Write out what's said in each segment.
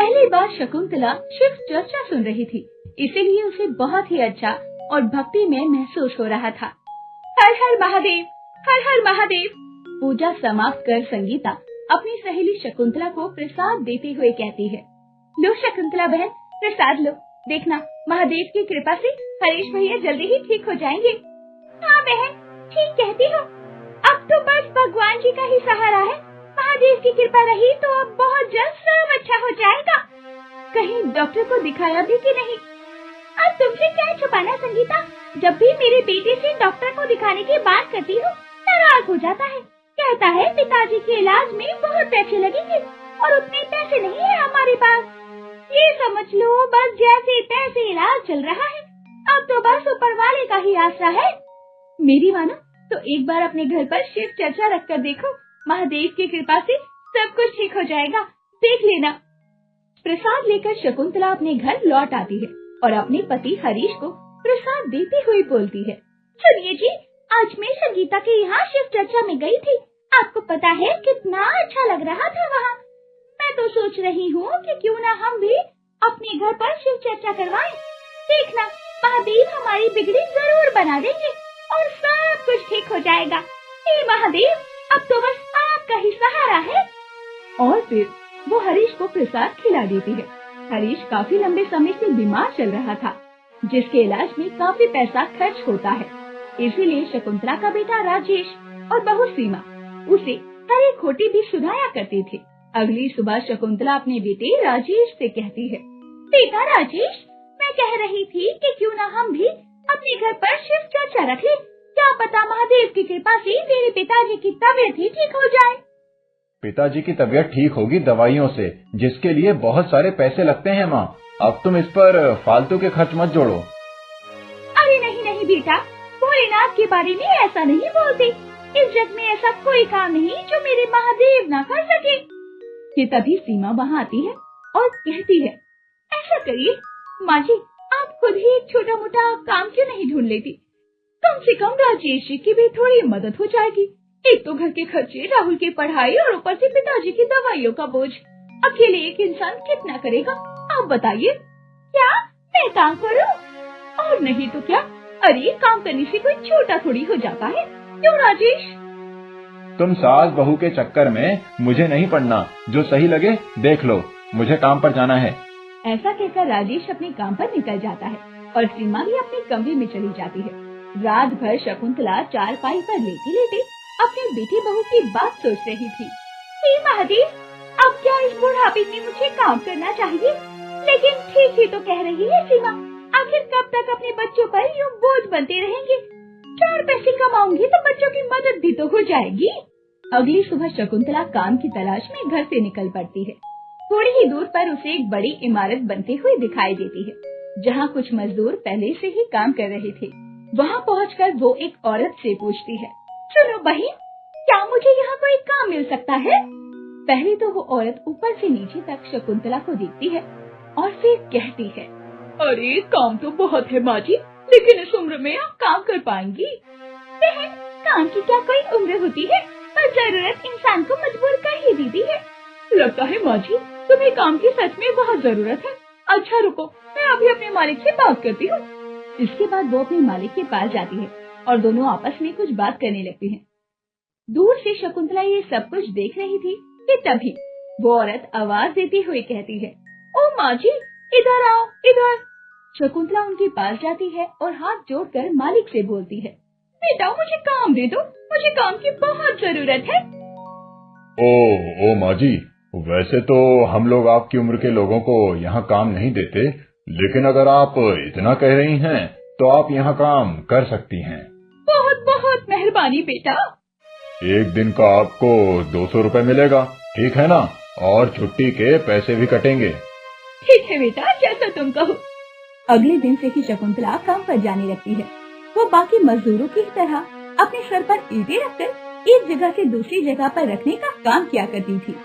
पहली बार शकुंतला शिव चर्चा सुन रही थी, इसीलिए उसे बहुत ही अच्छा और भक्ति में महसूस हो रहा था। हर हर महादेव, हर हर महादेव। पूजा समाप्त कर संगीता अपनी सहेली शकुंतला को प्रसाद देते हुए कहती है, लो शकुंतला बहन, प्रसाद लो। देखना, महादेव की कृपा से हरीश भैया जल्दी ही ठीक हो जाएंगे। हाँ बहन, ठीक कहती हो। अब तो बस भगवान जी का ही सहारा है। महादेव की कृपा रही तो अब बहुत जल्द सब अच्छा हो जाएगा। कहीं डॉक्टर को दिखाया भी कि नहीं? अब तुमसे क्या छुपाना संगीता, जब भी मेरे बेटे से डॉक्टर को दिखाने की बात करती हूँ नाराज हो जाता है। कहता है पिताजी के इलाज में बहुत पैसे लगेंगे और उतने पैसे नहीं है हमारे पास। ये समझ लो बस जैसे तैसे इलाज चल रहा है। अब तो बस ऊपर वाले का ही आसरा है। मेरी मानो तो एक बार अपने घर पर शिव चर्चा रखकर देखो, महादेव की कृपा से सब कुछ ठीक हो जाएगा, देख लेना। प्रसाद लेकर शकुंतला अपने घर लौट आती है और अपने पति हरीश को प्रसाद देते हुए बोलती है, सुनिए जी, आज मैं संगीता के यहाँ शिव चर्चा में गई थी। आपको पता है कितना अच्छा लग रहा था वहाँ। मैं तो सोच रही हूँ कि क्यों ना हम भी अपने घर पर शिव चर्चा करवाएं। देखना, महादेव हमारी बिगड़ी जरूर बना देंगे और सब कुछ ठीक हो जाएगा। हे महादेव, अब तो बस आपका ही सहारा है। और फिर वो हरीश को प्रसाद खिला देती है। हरीश काफी लंबे समय से बीमार चल रहा था, जिसके इलाज में काफी पैसा खर्च होता है। इसीलिए शकुंतला का बेटा राजेश और बहू सीमा उसे हर एक खोटी भी सुनाया करते थे। अगली सुबह शकुंतला अपने बेटे राजेश से कहती है, बेटा राजेश, मैं कह रही थी कि क्यों ना हम भी अपने घर पर शिव चर्चा रख लें। क्या पता महादेव की कृपा से मेरे पिताजी की तबीयत ही ठीक हो जाए। पिताजी की तबीयत ठीक होगी दवाइयों से, जिसके लिए बहुत सारे पैसे लगते हैं माँ। अब तुम इस पर फालतू के खर्च मत जोड़ो। अरे नहीं नहीं बेटा, भोलेनाथ के बारे में ऐसा नहीं बोलते। इस जग में ऐसा कोई काम नहीं जो मेरे महादेव ना कर सके। कि तभी सीमा वहाँ आती है और कहती है, ऐसा करिए माँ जी, आप खुद ही एक छोटा मोटा काम क्यों नहीं ढूंढ लेती? कम से कम राजेश जी की भी थोड़ी मदद हो जाएगी। एक तो घर के खर्चे, राहुल की पढ़ाई और ऊपर से पिताजी की दवाइयों का बोझ। अकेले एक इंसान कितना करेगा? आप बताइए, क्या मैं काम करूं? और नहीं तो क्या? अरे काम करने से कोई छोटा थोड़ी हो जाता है, क्यों राजेश? तुम सास बहू के चक्कर में मुझे नहीं पड़ना। जो सही लगे देख लो, मुझे काम पर जाना है। ऐसा कहकर राजेश अपने काम पर निकल जाता है और सीमा भी अपने कमरे में चली जाती है। रात भर शकुंतला चारपाई पर लेटे लेटे अपने बेटी बहू की बात सोच रही थी। हे महादेव, अब क्या इस बुढ़ापे में मुझे काम करना चाहिए? लेकिन ठीक ही तो कह रही है सीमा, आखिर कब तक अपने बच्चों पर यूँ बोझ बनते रहेंगे? 4 पैसे कमाऊंगी तो बच्चों की मदद भी तो हो जाएगी। अगली सुबह शकुंतला काम की तलाश में घर से निकल पड़ती है। थोड़ी ही दूर पर उसे एक बड़ी इमारत बनती हुई दिखाई देती है, जहाँ कुछ मजदूर पहले से ही काम कर रहे थे। वहाँ पहुँचकर वो एक औरत से पूछती है, सुनो बहन, क्या मुझे यहाँ कोई काम मिल सकता है? पहले तो वो औरत ऊपर से नीचे तक शकुंतला को देखती है और फिर कहती है, अरे काम तो बहुत है माँ जी, लेकिन इस उम्र में आप काम कर पाएंगी? बहन, काम की क्या कोई उम्र होती है? पर जरूरत इंसान को मजबूर कर ही देती है। लगता है माँ जी, तुम्हें काम की सच में बहुत जरूरत है। अच्छा रुको, मैं अभी अपने मालिक से बात करती हूँ। इसके बाद वो अपने मालिक के पास जाती है और दोनों आपस में कुछ बात करने लगती हैं। दूर से शकुंतला ये सब कुछ देख रही थी कि तभी वो औरत आवाज देती हुई कहती है, ओ माँ जी, इधर आओ, इधर। शकुंतला उनके पास जाती है और हाथ जोड़कर मालिक से बोलती है, बेटा मुझे काम दे दो, मुझे काम की बहुत जरूरत है। ओ माँ जी, वैसे तो हम लोग आपकी उम्र के लोगों को यहाँ काम नहीं देते, लेकिन अगर आप इतना कह रही हैं तो आप यहाँ काम कर सकती हैं। बहुत बहुत मेहरबानी बेटा। एक दिन का आपको 200 रुपए मिलेगा, ठीक है ना? और छुट्टी के पैसे भी कटेंगे। ठीक है बेटा, जैसा तुम कहो। अगले दिन से ही शकुंतला काम पर जाने लगती है। वो बाकी मजदूरों की तरह अपने सर पर ईंटें रखकर एक जगह से दूसरी जगह पर रखने का काम किया करती थी।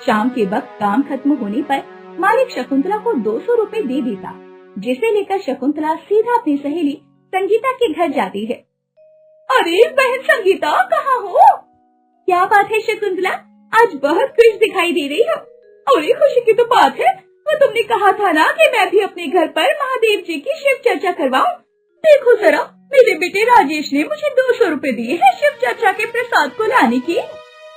शाम के वक्त काम खत्म होने पर मालिक शकुंतला को 200 रुपए दे देता, जिसे लेकर शकुंतला सीधा अपनी सहेली संगीता के घर जाती है। अरे बहन संगीता, कहाँ हो? क्या बात है शकुंतला, आज बहुत खुश दिखाई दे रही हो। अरे खुशी की तो बात है, वो तुमने कहा था ना कि मैं भी अपने घर पर महादेव जी की शिव चर्चा करवाऊं। देखो जरा, मेरे बेटे राजेश ने मुझे 200 रुपए दिए हैं शिव चर्चा के प्रसाद को लाने की।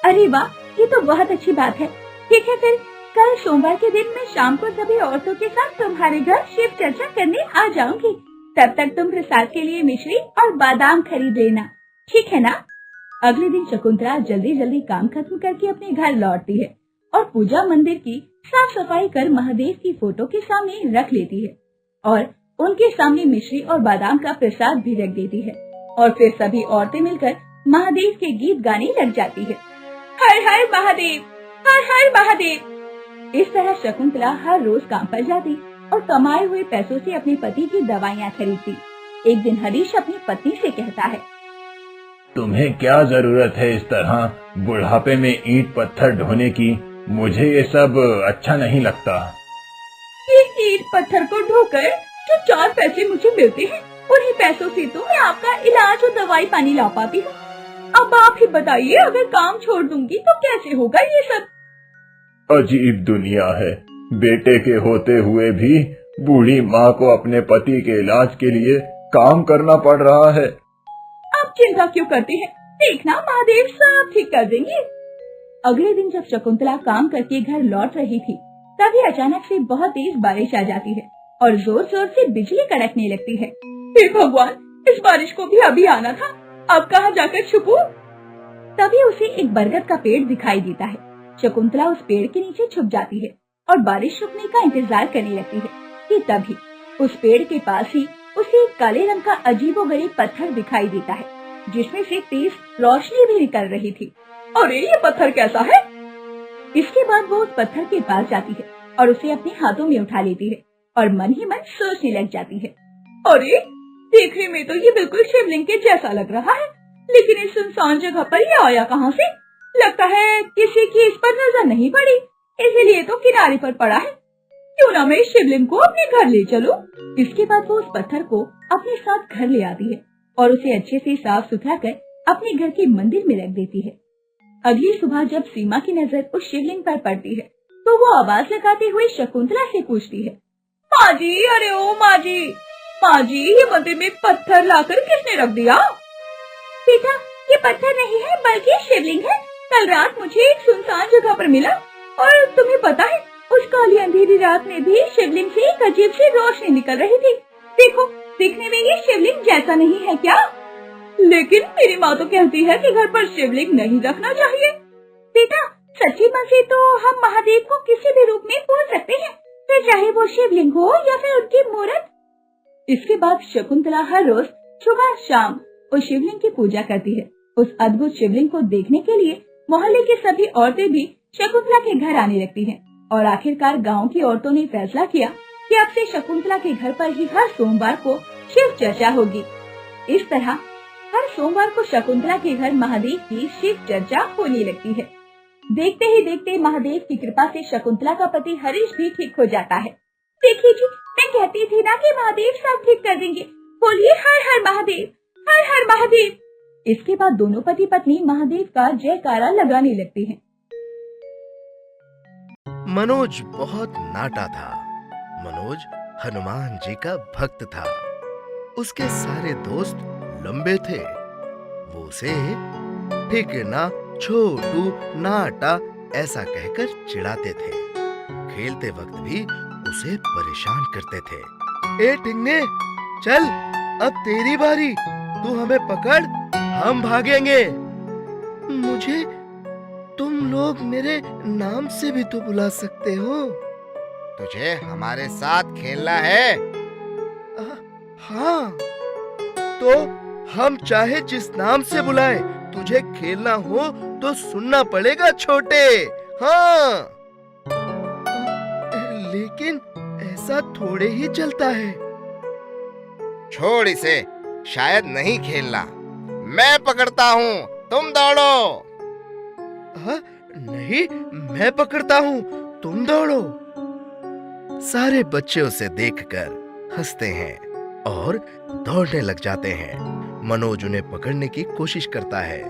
अरे वाह, ये तो बहुत अच्छी बात है। ठीक है, फिर कल सोमवार के दिन मैं शाम को सभी औरतों के साथ तुम्हारे घर शिव चर्चा करने आ जाऊंगी। तब तक तुम प्रसाद के लिए मिश्री और बादाम खरीद लेना, ठीक है ना? अगले दिन शकुंतला जल्दी जल्दी काम खत्म करके अपने घर लौटती है और पूजा मंदिर की साफ सफाई कर महादेव की फोटो के सामने रख लेती है और उनके सामने मिश्री और बादाम का प्रसाद भी रख देती है। और फिर सभी औरतें मिलकर महादेव के गीत गाने लग जाती है। हर हर महादेव, हर हर महादेव। इस तरह शकुंतला हर रोज काम पर जाती और कमाए हुए पैसों से अपने पति की दवाइयाँ खरीदती। एक दिन हरीश अपनी पत्नी से कहता है, तुम्हें क्या जरूरत है इस तरह बुढ़ापे में ईंट पत्थर ढोने की? मुझे ये सब अच्छा नहीं लगता। ये ईंट पत्थर को ढोकर जो 4 पैसे मुझे मिलते हैं, उन्हीं पैसों से तो मैं आपका इलाज और दवाई पानी ला पाती हूँ। अब आप ही बताइए, अगर काम छोड़ दूंगी तो कैसे होगा ये सब? अजीब दुनिया है, बेटे के होते हुए भी बूढ़ी माँ को अपने पति के इलाज के लिए काम करना पड़ रहा है। आप चिंता क्यों करते हैं? देखना, महादेव सब ठीक कर देंगे। अगले दिन जब शकुंतला काम करके घर लौट रही थी, तभी अचानक से बहुत तेज बारिश आ जाती है और जोर जोर से बिजली कड़कने लगती है। हे भगवान, इस बारिश को भी अभी आना था, अब कहाँ जाकर छुपूं? तभी उसे एक बरगद का पेड़ दिखाई देता है। शकुंतला उस पेड़ के नीचे छुप जाती है और बारिश रुकने का इंतजार करने लगती है कि तभी उस पेड़ के पास ही उसे एक काले रंग का अजीबोगरीब पत्थर दिखाई देता है, जिसमें से तेज रोशनी भी निकल रही थी। अरे ये पत्थर कैसा है? इसके बाद वो उस पत्थर के पास जाती है और उसे अपने हाथों में उठा लेती है और मन ही मन सोचने लग जाती है, अरे देखने में तो ये बिल्कुल शिवलिंग के जैसा लग रहा है, लेकिन इस सुनसान जगह पर ये आया कहाँ से? लगता है किसी की इस पर नजर नहीं पड़ी, इसीलिए तो किनारे पर पड़ा है। क्यों ना मैं इस शिवलिंग को अपने घर ले चलूं? इसके बाद वो उस पत्थर को अपने साथ घर ले आती है और उसे अच्छे से साफ सुथरा कर अपने घर के मंदिर में रख देती है। अगली सुबह जब सीमा की नजर उस शिवलिंग पर पड़ती है, तो वो आवाज लगाते हुए शकुंतला से पूछती है, माँ जी, अरे ओ माँ जी, माँ जी, ये मंदिर में पत्थर लाकर किसने रख दिया? बेटा, ये पत्थर नहीं है बल्कि शिवलिंग है। कल रात मुझे एक सुनसान जगह पर मिला और तुम्हें पता है, उस काली अंधेरी रात में भी शिवलिंग से एक अजीब सी रोशनी निकल रही थी। देखो, दिखने में ये शिवलिंग जैसा नहीं है क्या? लेकिन मेरी माँ तो कहती है कि घर पर शिवलिंग नहीं रखना चाहिए। बेटा, सच्ची मन से तो हम महादेव को किसी भी रूप में पूज सकते हैं, फिर चाहे वो शिवलिंग हो या फिर उनकी मूर्त। इसके बाद शकुंतला हर रोज सुबह शाम उस शिवलिंग की पूजा करती है। उस अद्भुत शिवलिंग को देखने के लिए मोहल्ले की सभी औरतें भी शकुंतला के घर आने लगती हैं और आखिरकार गांव की औरतों ने फैसला किया कि अब से शकुंतला के घर पर ही हर सोमवार को शिव चर्चा होगी। इस तरह हर सोमवार को शकुंतला के घर महादेव की शिव चर्चा होने लगती है। देखते ही देखते महादेव की कृपा से शकुंतला का पति हरीश भी ठीक हो जाता है। देखिए जी, मैं कहती थी ना कि महादेव सब ठीक कर देंगे। बोलिए हर हर महादेव, हर हर महादेव। इसके बाद दोनों पति पत्नी महादेव का जयकारा लगाने लगते हैं। मनोज बहुत नाटा था। मनोज हनुमान जी का भक्त था। उसके सारे दोस्त लंबे थे। वो उसे ठिकना, छोटू, नाटा ऐसा कहकर चिढ़ाते थे। खेलते वक्त भी उसे परेशान करते थे। ए टिंगने, चल अब तेरी बारी, तू हमें पकड़, हम भागेंगे। मुझे तुम लोग मेरे नाम से भी तो बुला सकते हो। तुझे हमारे साथ खेलना है? हाँ, तो हम चाहे जिस नाम से बुलाए, तुझे खेलना हो तो सुनना पड़ेगा छोटे। हाँ, लेकिन ऐसा थोड़े ही चलता है। छोड़ इसे, शायद नहीं खेलना। मैं पकड़ता हूँ, तुम दौड़ो। नहीं, मैं पकड़ता हूँ, तुम दौड़ो। सारे बच्चे उसे देखकर हंसते हैं और दौड़ने लग जाते हैं। मनोज उन्हें पकड़ने की कोशिश करता है,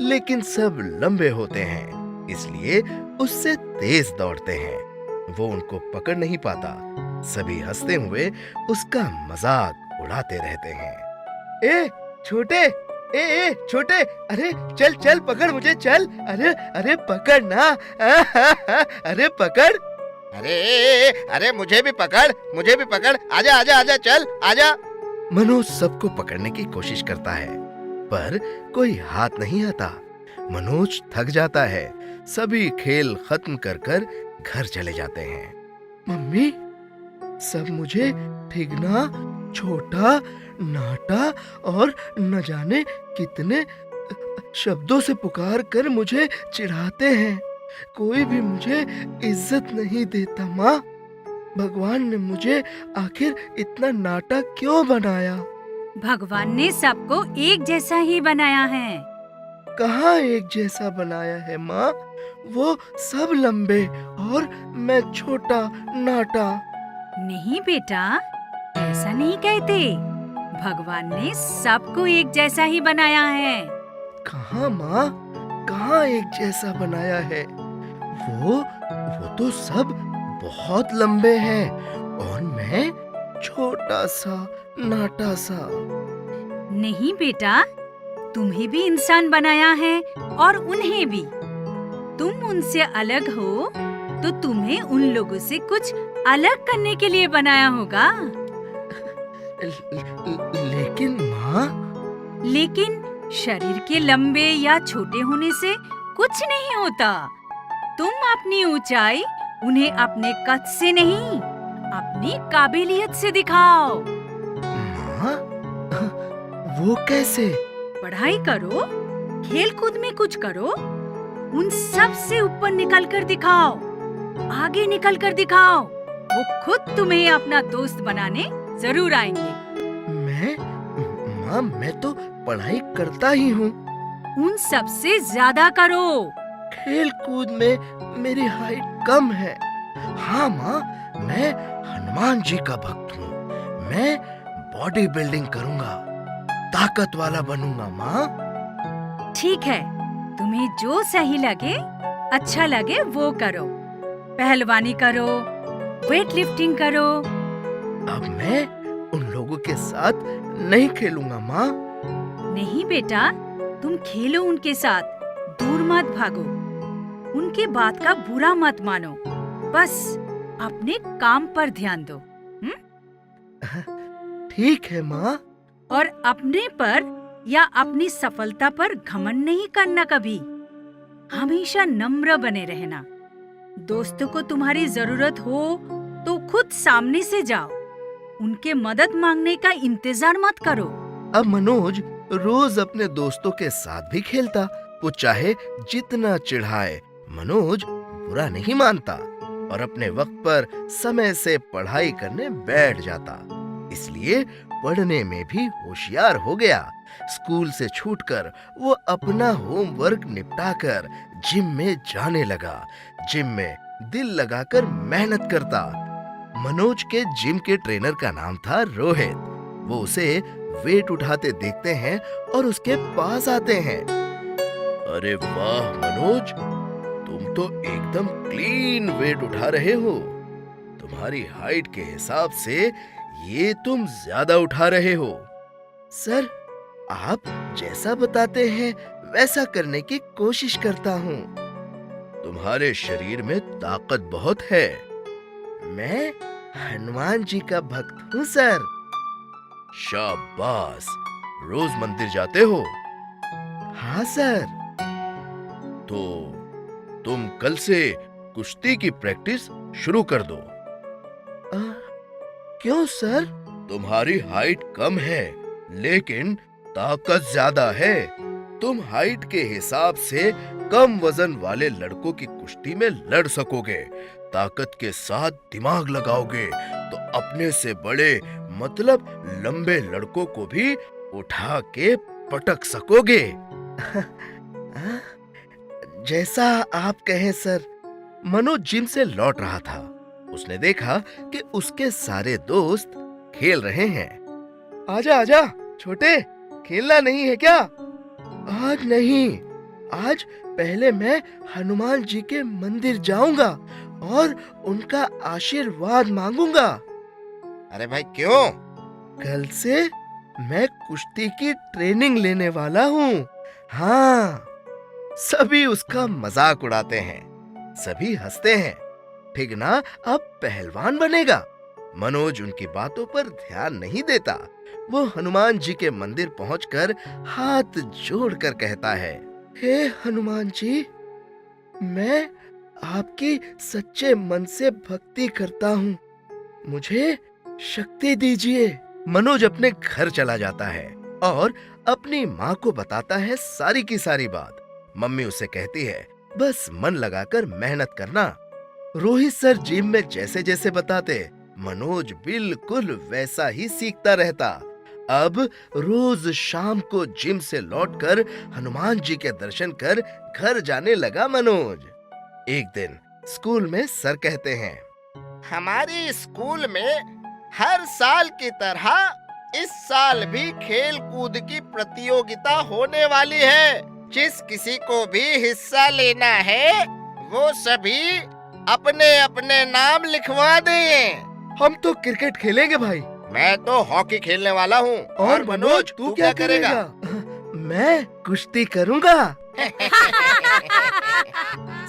लेकिन सब लंबे होते हैं, इसलिए उससे तेज दौड़ते हैं। वो उनको पकड़ नहीं पाता। सभी हंसते हुए उसका मजाक उड़ाते रहते हैं। ए छोटे, ए छोटे, अरे चल चल पकड़ मुझे, चल, अरे अरे पकड़ ना, अरे पकड़, अरे मुझे भी पकड़, आजा आजा आजा, चल आजा। मनोज सबको पकड़ने की कोशिश करता है पर कोई हाथ नहीं आता। मनोज थक जाता है। सभी खेल खत्म कर कर घर चले जाते हैं। मम्मी, सब मुझे ठिगना, छोटा, नाटा और न जाने कितने शब्दों से पुकार कर मुझे चिढ़ाते हैं। कोई भी मुझे इज्जत नहीं देता। माँ, भगवान ने मुझे आखिर इतना नाटा क्यों बनाया? भगवान ने सबको एक जैसा ही बनाया है। कहाँ एक जैसा बनाया है माँ? वो सब लंबे और मैं छोटा नाटा। नहीं बेटा, ऐसा नहीं कहते। भगवान ने सबको एक जैसा ही बनाया है। कहाँ माँ, कहाँ एक जैसा बनाया है? वो तो सब बहुत लंबे हैं और मैं छोटा सा नाटा सा। नहीं बेटा, तुम्हें भी इंसान बनाया है और उन्हें भी। तुम उनसे अलग हो तो तुम्हें उन लोगों से कुछ अलग करने के लिए बनाया होगा। लेकिन माँ, लेकिन शरीर के लंबे या छोटे होने से कुछ नहीं होता। तुम अपनी ऊंचाई उन्हें अपने कद से नहीं, अपनी काबिलियत से दिखाओ। माँ, वो कैसे? पढ़ाई करो, खेल कूद में कुछ करो, उन सब से ऊपर निकल कर दिखाओ, आगे निकल कर दिखाओ। वो खुद तुम्हें अपना दोस्त बनाने जरूर आएंगे। माँ, मैं तो पढ़ाई करता ही हूँ। उन सब से ज्यादा करो। खेल कूद में मेरी हाइट कम है। हाँ माँ, मैं हनुमान जी का भक्त हूँ। मैं बॉडी बिल्डिंग करूँगा, ताकत वाला बनूंगा माँ। ठीक है, तुम्हें जो सही लगे, अच्छा लगे वो करो। पहलवानी करो, वेट लिफ्टिंग करो। अब मैं उन लोगों के साथ नहीं खेलूंगा माँ। नहीं बेटा, तुम खेलो उनके साथ, दूर मत भागो। उनके बात का बुरा मत मानो, बस अपने काम पर ध्यान दो। ठीक है माँ। और अपने पर या अपनी सफलता पर घमंड नहीं करना कभी। हमेशा नम्र बने रहना। दोस्तों को तुम्हारी जरूरत हो तो खुद सामने से जाओ। उनके मदद मांगने का इंतजार मत करो। अब मनोज रोज अपने दोस्तों के साथ भी खेलता। वो चाहे जितना चिढ़ाए, मनोज बुरा नहीं मानता और अपने वक्त पर समय से पढ़ाई करने बैठ जाता। इसलिए पढ़ने में भी होशियार हो गया। स्कूल से छूटकर वो अपना होमवर्क निपटाकर जिम में जाने लगा। जिम में दिल लगाकर मेहनत करता। मनोज के जिम के ट्रेनर का नाम था रोहित। वो उसे वेट उठाते देखते हैं और उसके पास आते हैं। अरे वाह मनोज, तुम तो एकदम क्लीन वेट उठा रहे हो। तुम्हारी हाइट के हिसाब से ये तुम ज्यादा उठा रहे हो। सर, आप जैसा बताते हैं वैसा करने की कोशिश करता हूँ। तुम्हारे शरीर में ताकत बहुत है। मैं हनुमान जी का भक्त हूँ सर। शाबाश, रोज मंदिर जाते हो? हाँ सर। तो तुम कल से कुश्ती की प्रैक्टिस शुरू कर दो। क्यों सर? तुम्हारी हाइट कम है लेकिन ताकत ज्यादा है। तुम हाइट के हिसाब से कम वजन वाले लड़कों की कुश्ती में लड़ सकोगे। ताकत के साथ दिमाग लगाओगे तो अपने से बड़े मतलब लंबे लड़कों को भी उठा के पटक सकोगे। जैसा आप कहें सर। मनोज जिम से लौट रहा था। उसने देखा कि उसके सारे दोस्त खेल रहे हैं। आजा आजा छोटे, खेलना नहीं है क्या? आज नहीं, आज पहले मैं हनुमान जी के मंदिर जाऊंगा और उनका आशीर्वाद मांगूंगा। अरे भाई क्यों? कल से मैं कुश्ती की ट्रेनिंग लेने वाला हूँ। हाँ। सभी उसका मजाक उड़ाते हैं, सभी हंसते हैं। ठिगना अब पहलवान बनेगा। मनोज उनकी बातों पर ध्यान नहीं देता। वो हनुमान जी के मंदिर पहुंचकर हाथ जोड़कर कहता है, हे हनुमान जी, मैं आपकी सच्चे मन से भक्ति करता हूँ, मुझे शक्ति दीजिए। मनोज अपने घर चला जाता है और अपनी माँ को बताता है सारी की सारी बात। मम्मी उसे कहती है, बस मन लगाकर मेहनत करना। रोहित सर जिम में जैसे जैसे बताते, मनोज बिल्कुल वैसा ही सीखता रहता। अब रोज शाम को जिम से लौटकर हनुमान जी के दर्शन कर घर जाने लगा मनोज। एक दिन स्कूल में सर कहते हैं, हमारी स्कूल में हर साल की तरह इस साल भी खेल कूद की प्रतियोगिता होने वाली है। जिस किसी को भी हिस्सा लेना है वो सभी अपने अपने नाम लिखवा दें। हम तो क्रिकेट खेलेंगे भाई। मैं तो हॉकी खेलने वाला हूँ। और मनोज तू क्या करेगा? मैं कुश्ती करूँगा।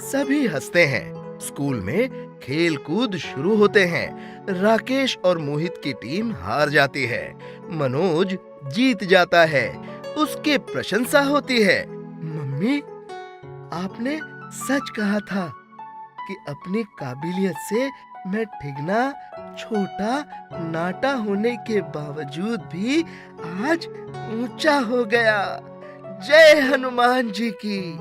सभी हंसते हैं। स्कूल में खेल कूद शुरू होते हैं। राकेश और मोहित की टीम हार जाती है, मनोज जीत जाता है। उसकी प्रशंसा होती है। मम्मी, आपने सच कहा था कि अपनी काबिलियत से मैं ठिगना छोटा नाटा होने के बावजूद भी आज ऊंचा हो गया। जय हनुमान जी की।